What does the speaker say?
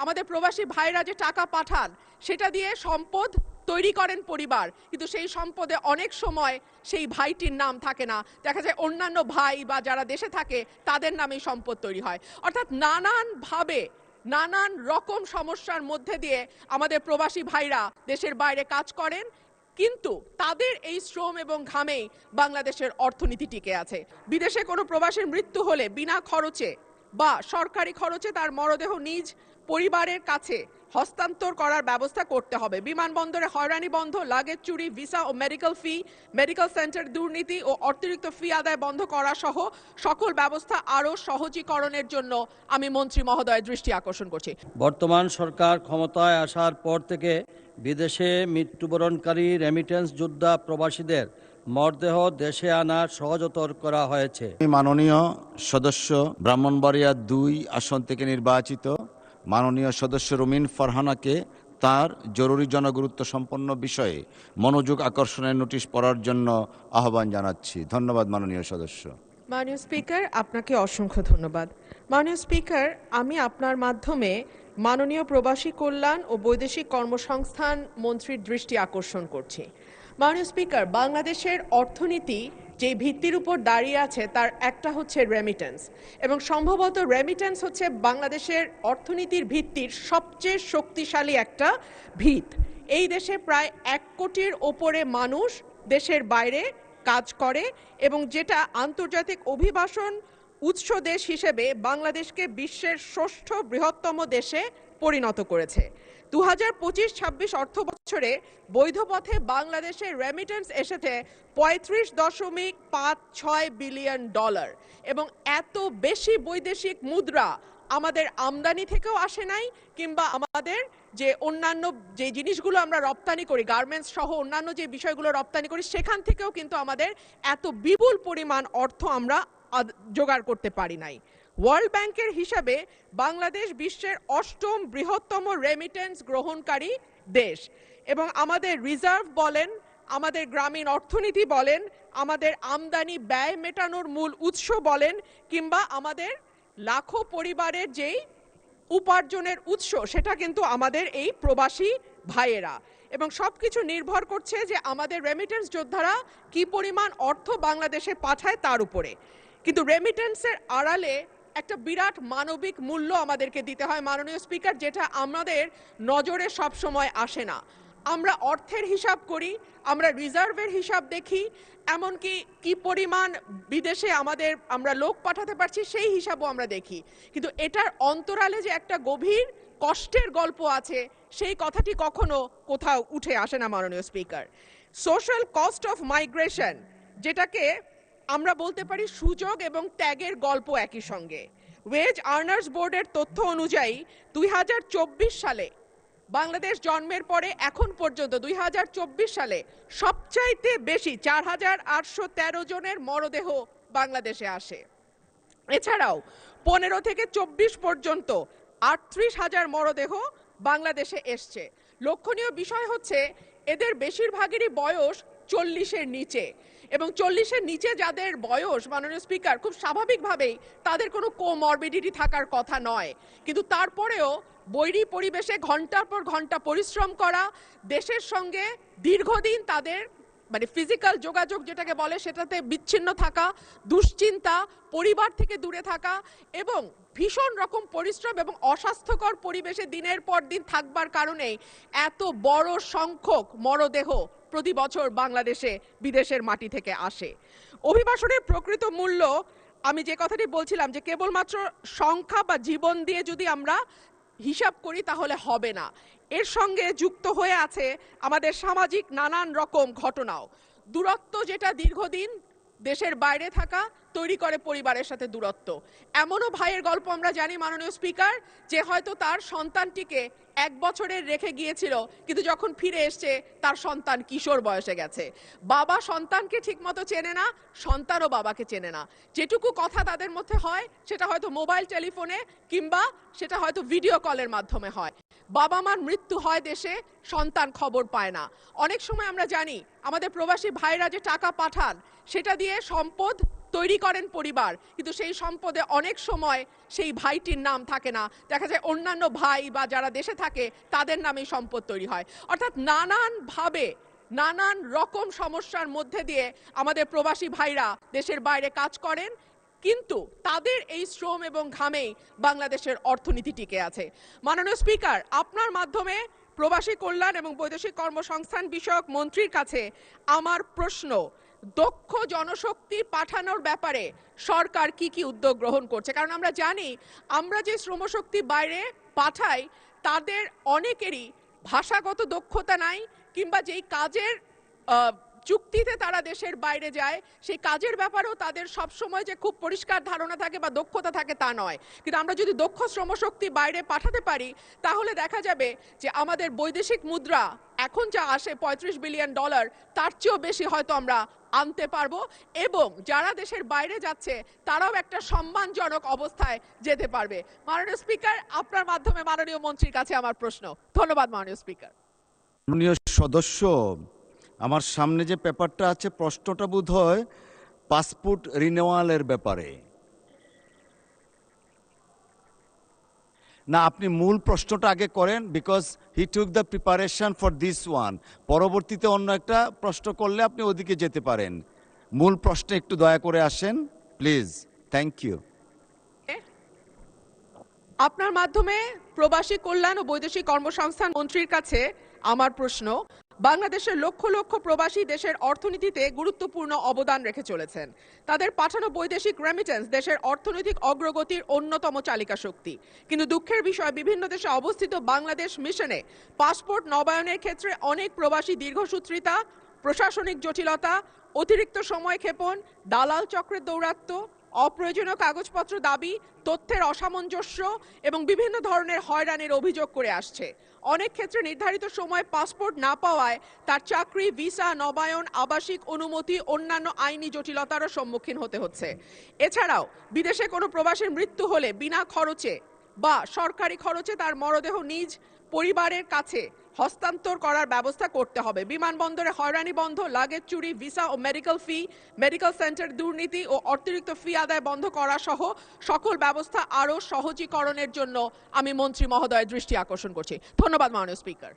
আমাদের প্রবাসী ভাইরা যে টাকা পাঠান সেটা দিয়ে সম্পদ তৈরি করেন পরিবার, কিন্তু সেই সম্পদে অনেক সময় সেই ভাইটির নাম থাকে না, দেখা যায় অন্যান্য ভাই বা যারা দেশে থাকে তাদের নামেই সম্পদ তৈরি হয়। অর্থাৎ নানানভাবে নানান রকম সমস্যার মধ্যে দিয়ে আমাদের প্রবাসী ভাইরা দেশের বাইরে কাজ করেন, কিন্তু তাদের এই শ্রম এবং ঘামেই বাংলাদেশের অর্থনীতি টিকে আছে। বিদেশে কোনো প্রবাসীর মৃত্যু হলে বিনা খরচে বা সরকারি খরচে তার মরদেহ নিজ পরিবারের কাছে হস্তান্তর করার ব্যবস্থা করতে হবে। বিমানবন্দরে হয়রানি বন্ধ, লাগেজ চুরি, ভিসা ও মেডিকেল সেন্টার দুর্নীতি ও অতিরিক্ত ফি আদায় বন্ধ করা সহ সকল ব্যবস্থা আরও সহজীকরণের জন্য আমি মন্ত্রী মহোদয়ের দৃষ্টি আকর্ষণ করছি। বর্তমান সরকার ক্ষমতায় আসার পর থেকে বিদেশে মৃত্যুবরণকারী রেমিটেন্স যোদ্ধা প্রবাসীদের মরদেহ দেশে আনার সহজতর করা হয়েছে। মাননীয় সদস্য ব্রাহ্মণবাড়িয়া ২ আসন থেকে নির্বাচিত মাননীয় সদস্য রুমিন ফারহানাকে তার জরুরি জনগুরুত্ব সম্পন্ন বিষয়ে মনোযোগ আকর্ষণের নোটিশ পড়ার জন্য আহ্বান জানাচ্ছি। ধন্যবাদ মাননীয় সদস্য। মাননীয় স্পিকার, আপনাকে অসংখ্য ধন্যবাদ। মাননীয় স্পিকার, আমি আপনার মাধ্যমে মাননীয় প্রবাসী কল্যাণ ও বৈদেশিক কর্মসংস্থান মন্ত্রীর দৃষ্টি আকর্ষণ করছি। মাননীয় স্পিকার, বাংলাদেশের অর্থনীতি যে ভিত্তির উপর দাঁড়িয়ে আছে তার একটা হচ্ছে রেমিটেন্স, এবং সম্ভবত রেমিটেন্স হচ্ছে বাংলাদেশের অর্থনীতির ভিত্তির সবচেয়ে শক্তিশালী একটা ভিত। এই দেশে প্রায় ১ কোটির ওপরে মানুষ দেশের বাইরে কাজ করে, এবং যেটা আন্তর্জাতিক অভিবাসন উৎস দেশ হিসেবে বাংলাদেশকে বিশ্বের ৬ষ্ঠ বৃহত্তম দেশে পরিণত করেছে। ২০২৫-২৬ অর্থ বছরে বৈধ পথে বাংলাদেশের রেমিটেন্স এসেছে $৩৫.৫৬ বিলিয়ন, এবং এত বেশি বৈদেশিক মুদ্রা আমাদের আমদানি থেকেও আসে নাই, কিংবা আমাদের যে অন্যান্য যে জিনিসগুলো আমরা রপ্তানি করি, গার্মেন্টস সহ অন্যান্য যে বিষয়গুলো রপ্তানি করি, সেখান থেকেও কিন্তু আমাদের এত বিপুল পরিমাণ অর্থ আমরা জোগাড় করতে পারি নাই। ওয়ার্ল্ড ব্যাংকের হিসাবে বাংলাদেশ বিশ্বের ৮ম বৃহত্তম রেমিটেন্স গ্রহণকারী দেশ, এবং আমাদের রিজার্ভ বলেন, আমাদের গ্রামীণ অর্থনীতি বলেন, আমাদের আমদানি ব্যয় মেটানোর মূল উৎস বলেন, কিংবা আমাদের লাখো পরিবারের যেই উপার্জনের উৎস, সেটা কিন্তু আমাদের এই প্রবাসী ভাইয়েরা, এবং সবকিছু নির্ভর করছে যে আমাদের রেমিটেন্স যোদ্ধারা কি পরিমাণ অর্থ বাংলাদেশে পাঠায় তার উপরে। কিন্তু রেমিটেন্সের আড়ালে একটা বিরাট মানবিক মূল্য আমাদেরকে দিতে হয় মাননীয় স্পিকার, যেটা আমাদের নজরে সব সময় আসে না। আমরা অর্থের হিসাব করি, আমরা রিজার্ভের হিসাব দেখি, এমনকি কি পরিমাণ বিদেশে আমরা লোক পাঠাতে পারছি সেই হিসাবও আমরা দেখি, কিন্তু এটার অন্তরালে যে একটা গভীর কষ্টের গল্প আছে সেই কথাটি কখনো কোথাও উঠে আসে না মাননীয় speaker. Social cost of migration, যেটাকে আমরা বলতে পারি সুযোগ এবং ত্যাগের গল্প একই সঙ্গে। ওয়েজ আর্নার্স বোর্ডের তথ্য অনুযায়ী ২০২৪ সালে বাংলাদেশ জন্মের পরে এখন পর্যন্ত ২০২৪ সালে সবচাইতে বেশি ৪,৮১৩ জনের মরদেহ বাংলাদেশে আসে। এছাড়াও ১৫ থেকে ২৪ পর্যন্ত ৩৮,০০০ মরদেহ বাংলাদেশে এসছে। লক্ষণীয় বিষয় হচ্ছে এদের বেশিরভাগেরই বয়স ৪০-এর নিচে, এবং ৪০-এর নিচে যাদের বয়স মাননীয় স্পিকার, খুব স্বাভাবিকভাবেই তাদের কোনো কোমরবিডিটি থাকার কথা নয়, কিন্তু তারপরেও বৈরী পরিবেশে ঘন্টার পর ঘন্টা পরিশ্রম করা, দেশের সঙ্গে দীর্ঘদিন তাদের ফিজিক্যাল যোগাযোগ যেটাকে বলে সেটাতে বিচ্ছিন্ন থাকা, দুশ্চিন্তা, পরিবার থেকে দূরে থাকা, এবং ভীষণ রকম পরিশ্রম এবং অস্বাস্থ্যকর পরিবেশে দিনের পর দিন থাকবার কারণেই এত বড় সংখ্যক মরদেহ প্রতি বছর বাংলাদেশে বিদেশের মাটি থেকে আসে। অভিবাসনের প্রকৃত মূল্য, আমি যে কথাটি বলছিলাম যে কেবলমাত্র সংখ্যা বা জীবন দিয়ে যদি আমরা হিসাব করি তাহলে হবে না, এর সঙ্গে যুক্ত হয়ে আছে আমাদের সামাজিক নানান রকম ঘটনাও। দূরত্ব, যেটা দীর্ঘদিন দেশের বাইরে থাকা, তৈরি করে পরিবারের সাথে দূরত্ব। এমনও ভাইয়ের গল্প আমরা জানি মাননীয় স্পিকার, যে হয়তো তার সন্তানটিকে ১ বছরের রেখে গিয়েছিল, কিন্তু যখন ফিরে এসছে তার সন্তান কিশোর বয়সে গেছে। বাবা সন্তানকে ঠিকমতো চেনে না, সন্তানও বাবাকে চেনে না। যেটুকু কথা তাদের মধ্যে হয় সেটা হয়তো মোবাইল টেলিফোনে, কিংবা সেটা হয়তো ভিডিও কলের মাধ্যমে হয়। বাবা মার মৃত্যু হয় দেশে, সন্তান খবর পায় না। অনেক সময় আমরা জানি আমাদের প্রবাসী ভাইরা যে টাকা পাঠান সেটা দিয়ে সম্পদ তৈরি করেন পরিবার, কিন্তু সেই সম্পদে অনেক সময় সেই ভাইটির নাম থাকে না, দেখা যায় অন্যান্য ভাই বা যারা দেশে থাকে তাদের নামেই সম্পদ তৈরি হয়। অর্থাৎ নানানভাবে নানান রকম সমস্যার মধ্যে দিয়ে আমাদের প্রবাসী ভাইরা দেশের বাইরে কাজ করেন, কিন্তু তাদের এই শ্রম এবং ঘামেই বাংলাদেশের অর্থনীতি টিকে আছে। মাননীয় স্পিকার, আপনার মাধ্যমে প্রবাসী কল্যাণ এবং বৈদেশিক কর্মসংস্থান বিষয়ক মন্ত্রীর কাছে আমার প্রশ্ন, দক্ষ জনশক্তি পাঠানোর ব্যাপারে সরকার কি কি উদ্যোগ গ্রহণ করছে? কারণ আমরা জানি আমরা যে শ্রমশক্তি বাইরে পাঠাই তাদের অনেকেরই ভাষাগত দক্ষতা নাই, কিংবা যেই কাজের চুক্তিতে তারা দেশের বাইরে যায় সেই কাজের ব্যাপারেও তাদের সবসময় যে খুব পরিষ্কার ধারণা থাকে বা দক্ষতা থাকে তা নয়। কিন্তু আমরা যদি দক্ষ শ্রমশক্তি বাইরে পাঠাতে পারি তাহলে দেখা যাবে যে আমাদের বৈদেশিক মুদ্রা এখন যা আসে $35 বিলিয়ন, তার চেয়েও বেশি হয়তো আমরা আনতে পারবো, এবং যারা দেশের বাইরে যাচ্ছে তারাও একটা সম্মানজনক অবস্থায় যেতে পারবে। মাননীয় স্পিকার, আপনার মাধ্যমে মাননীয় মন্ত্রীর কাছে আমার প্রশ্ন। ধন্যবাদ মাননীয় স্পিকার। মাননীয় সদস্য, আমার সামনে যে পেপারটা আছে প্রশ্নটা বোধহয় পাসপোর্ট রিনিউয়ালের ব্যাপারে না। আপনি মূল প্রশ্নটা আগে করেন, because he took the preparation for this one. পরবর্তীতে অন্য একটা প্রশ্ন করলে আপনি ওদিকে যেতে পারেন। মূল প্রশ্নে একটু দয়া করে আসেন প্লিজ। Thank you. আপনার মাধ্যমে প্রবাসী কল্যাণ ও বৈদেশিক কর্মসংস্থান মন্ত্রীর কাছে আমার প্রশ্ন, বাংলাদেশের লক্ষ লক্ষ প্রবাসী দেশের অর্থনীতিতে গুরুত্বপূর্ণ অবদান রেখে চলেছেন। তাদের পাঠানো বৈদেশিক রেমিটেন্স দেশের অর্থনৈতিক অগ্রগতির অন্যতম চালিকা শক্তি। কিন্তু দুঃখের বিষয়, বিভিন্ন দেশে অবস্থিত বাংলাদেশ মিশনে পাসপোর্ট নবায়নের ক্ষেত্রে অনেক প্রবাসী দীর্ঘসূত্রিতা, প্রশাসনিক জটিলতা, অতিরিক্ত সময় ক্ষেপণ, দালাল চক্রের দৌরাত্ম্য, অপ্রয়োজনীয় কাগজপত্র দাবি, তথ্যের অসামঞ্জস্য এবং বিভিন্ন ধরনের হয়রানির অভিযোগ করে আসছে। অনেক ক্ষেত্রে নির্ধারিত সময়ে পাসপোর্ট না পাওয়ায় তার চাকরি, ভিসা, নবায়ন, আবাসিক অনুমতি, অন্যান্য আইনি জটিলতারও সম্মুখীন হতে হচ্ছে। এছাড়াও বিদেশে কোনো প্রবাসীর মৃত্যু হলে বিনা খরচে বা সরকারি খরচে তার মরদেহ নিজ পরিবারের কাছে হস্তান্তর করার ব্যবস্থা করতে হবে। বিমানবন্দরে হয়রানি বন্ধ, লাগেজ চুরি, ভিসা ও মেডিকেল ফি, মেডিকেল সেন্টার দুর্নীতি ও অতিরিক্ত ফি আদায় বন্ধ করা সহ সকল ব্যবস্থা আরও সহজীকরণের জন্য আমি মন্ত্রী মহোদয়ের দৃষ্টি আকর্ষণ করছি। ধন্যবাদ মাননীয় স্পিকার।